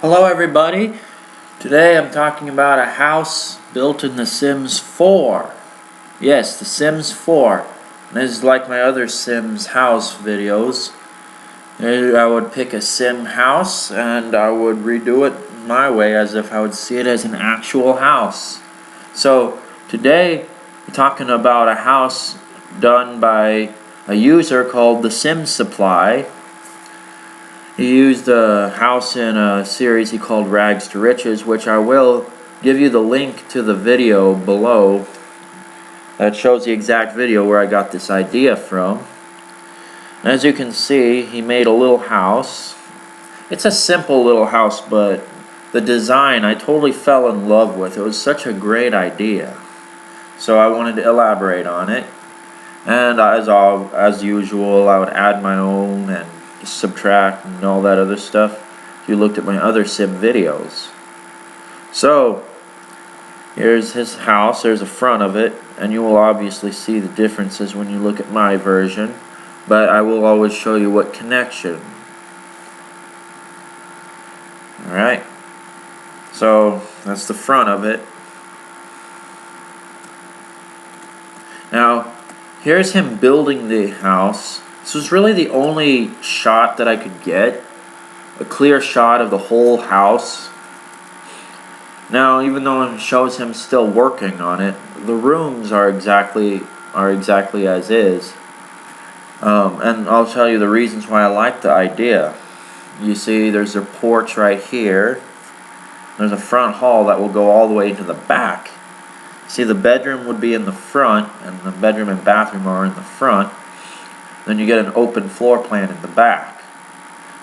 Hello everybody. Today I'm talking about a house built in The Sims 4. Yes, The Sims 4. This is like my other Sims house videos. I would pick a Sim house and I would redo it my way as if I would see it as an actual house. So today we're talking about a house done by a user called The Sim Supply. He used a house in a series he called Rags to Riches, which I will give you the link to the video below that shows the exact video where I got this idea from. As you can see, he made a little house. It's a simple little house, but the design I totally fell in love with. It was such a great idea. So I wanted to elaborate on it. And as usual, I would add my own and subtract and all that other stuff if you looked at my other Sim videos. So here's his house, there's the front of it, and you will obviously see the differences when you look at my version, but I will always show you what connection. Alright, so that's the front of it. Now here's him building the house. This was really the only shot that I could get, a clear shot of the whole house. Now, even though it shows him still working on it, the rooms are exactly as is. And I'll tell you the reasons why I like the idea. You see, there's a porch right here. There's a front hall that will go all the way into the back. See, the bedroom would be in the front, and the bedroom and bathroom are in the front. Then you get an open floor plan in the back.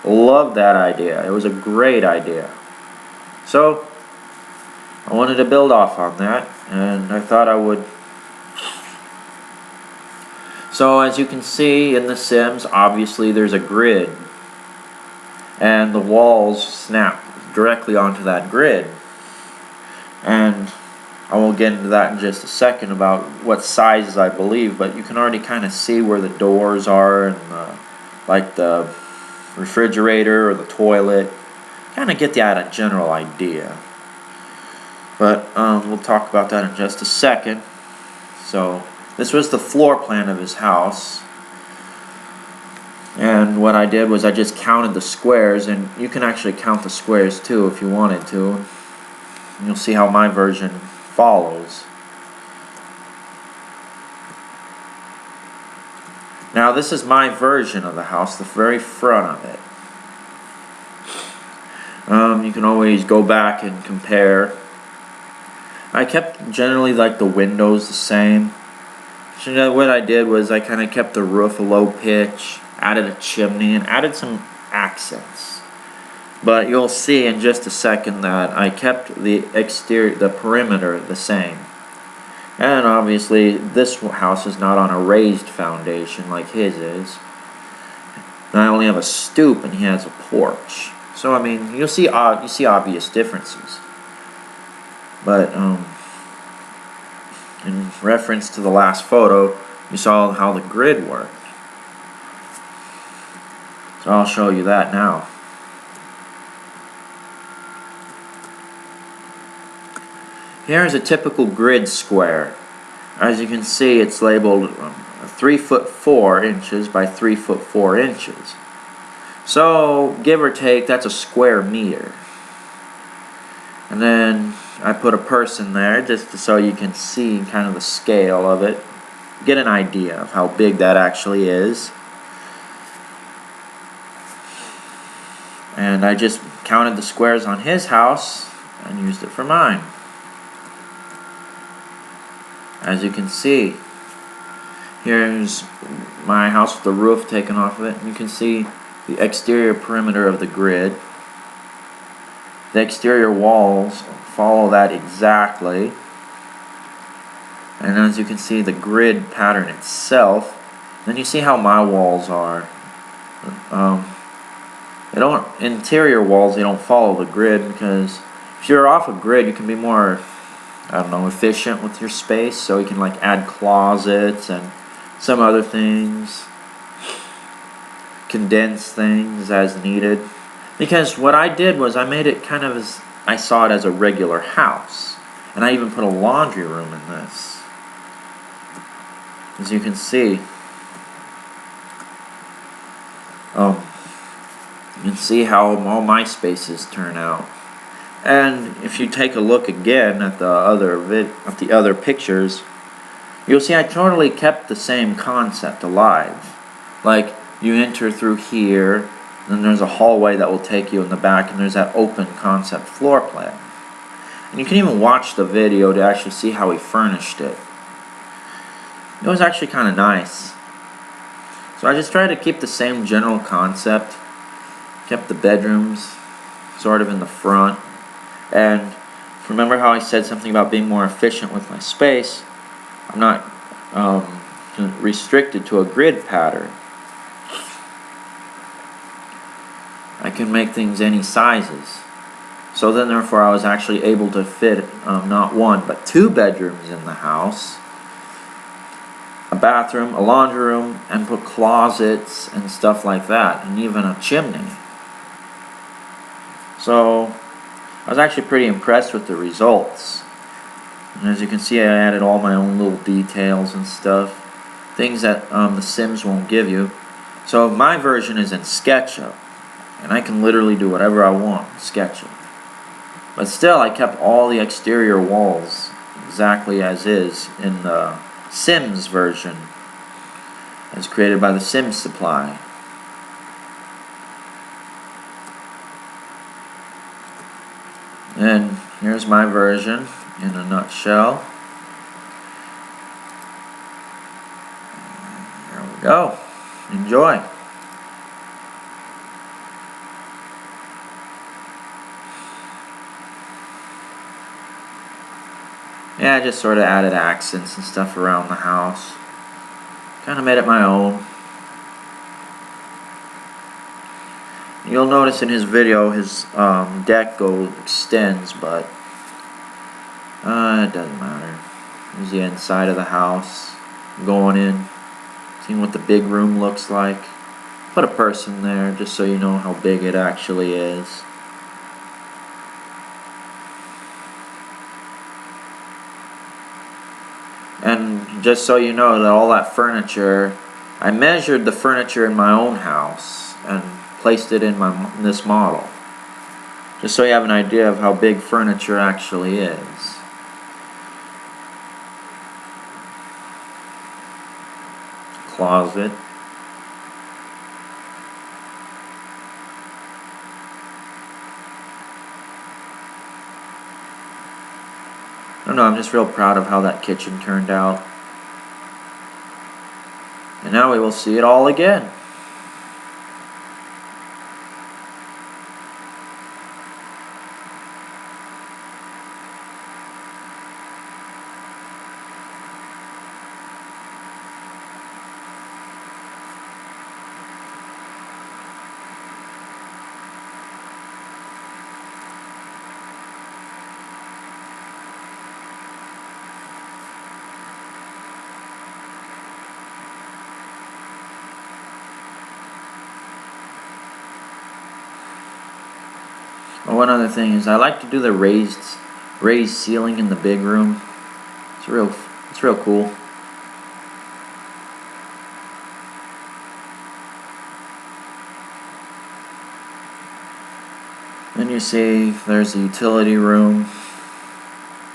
Love that idea. It was a great idea. So I wanted to build off on that, and I thought I would. So as you can see in The Sims, obviously there's a grid, and the walls snap directly onto that grid. And I will get into that in just a second about what sizes I believe, but you can already kind of see where the doors are and like the refrigerator or the toilet. Kind of get that general idea. But we'll talk about that in just a second. So this was the floor plan of his house. And what I did was I just counted the squares, and you can actually count the squares too if you wanted to. And you'll see how my version follows. Now this is my version of the house, the very front of it. You can always go back and compare. I kept generally like the windows the same. So what I did was I kind of kept the roof a low pitch, added a chimney, and added some accents. But you'll see in just a second that I kept the exterior, the perimeter, the same. And obviously this house is not on a raised foundation like his is. And I only have a stoop and he has a porch. So I mean, you see obvious differences. But in reference to the last photo, you saw how the grid worked. So I'll show you that now. Here's a typical grid square. As you can see, it's labeled 3 foot 4 inches by 3 foot 4 inches. So, give or take, that's a square meter. And then I put a person there just so you can see kind of the scale of it. Get an idea of how big that actually is. And I just counted the squares on his house and used it for mine. As you can see, here's my house with the roof taken off of it. You can see the exterior perimeter of the grid. The exterior walls follow that exactly. And as you can see, the grid pattern itself. Then you see how my walls are. Interior walls, they don't follow the grid, because if you're off a grid, you can be more, I don't know, efficient with your space. So you can like add closets and some other things, condense things as needed. Because what I did was I made it kind of as I saw it as a regular house. And I even put a laundry room in this. As you can see. You can see how all my spaces turn out. And if you take a look again at the other pictures, you'll see I totally kept the same concept alive. Like, you enter through here, then there's a hallway that will take you in the back, and there's that open concept floor plan. And you can even watch the video to actually see how he furnished it. It was actually kind of nice. So I just tried to keep the same general concept. Kept the bedrooms sort of in the front. And remember how I said something about being more efficient with my space? I'm not restricted to a grid pattern. I can make things any sizes. So then therefore I was actually able to fit not one but 2 bedrooms in the house, a bathroom, a laundry room, and put closets and stuff like that, and even a chimney. So I was actually pretty impressed with the results. And as you can see, I added all my own little details and stuff, things that the Sims won't give you. So my version is in SketchUp, and I can literally do whatever I want in SketchUp. But still, I kept all the exterior walls exactly as is in the Sims version, as created by the Sims Supply. And here's my version in a nutshell. There we go. Enjoy. Yeah, I just sort of added accents and stuff around the house. Kind of made it my own. You'll notice in his video his deck extends, but it doesn't matter. Here's the inside of the house. Going in, seeing what the big room looks like. Put a person there just so you know how big it actually is. And just so you know that all that furniture, I measured the furniture in my own house and placed it in this model. Just so you have an idea of how big furniture actually is. Closet. I don't know, I'm just real proud of how that kitchen turned out. And now we will see it all again. One other thing is I like to do the raised ceiling in the big room. It's real cool. Then you see there's the utility room,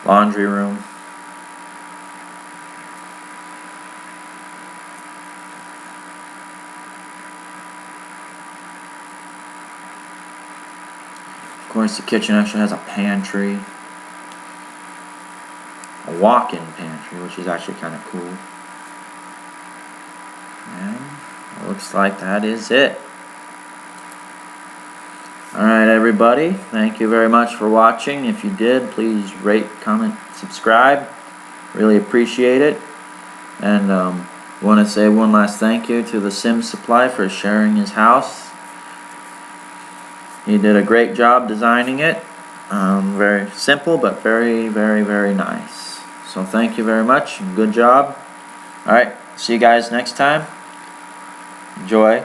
laundry room. Of course, the kitchen actually has a pantry, a walk-in pantry, which is actually kind of cool. And it looks like that is it. Alright everybody, thank you very much for watching. If you did, please rate, comment, subscribe. Really appreciate it. And want to say one last thank you to the Sims Supply for sharing his house. He did a great job designing it. Very simple, but very, very, very nice. So thank you very much, and good job. Alright, see you guys next time. Enjoy.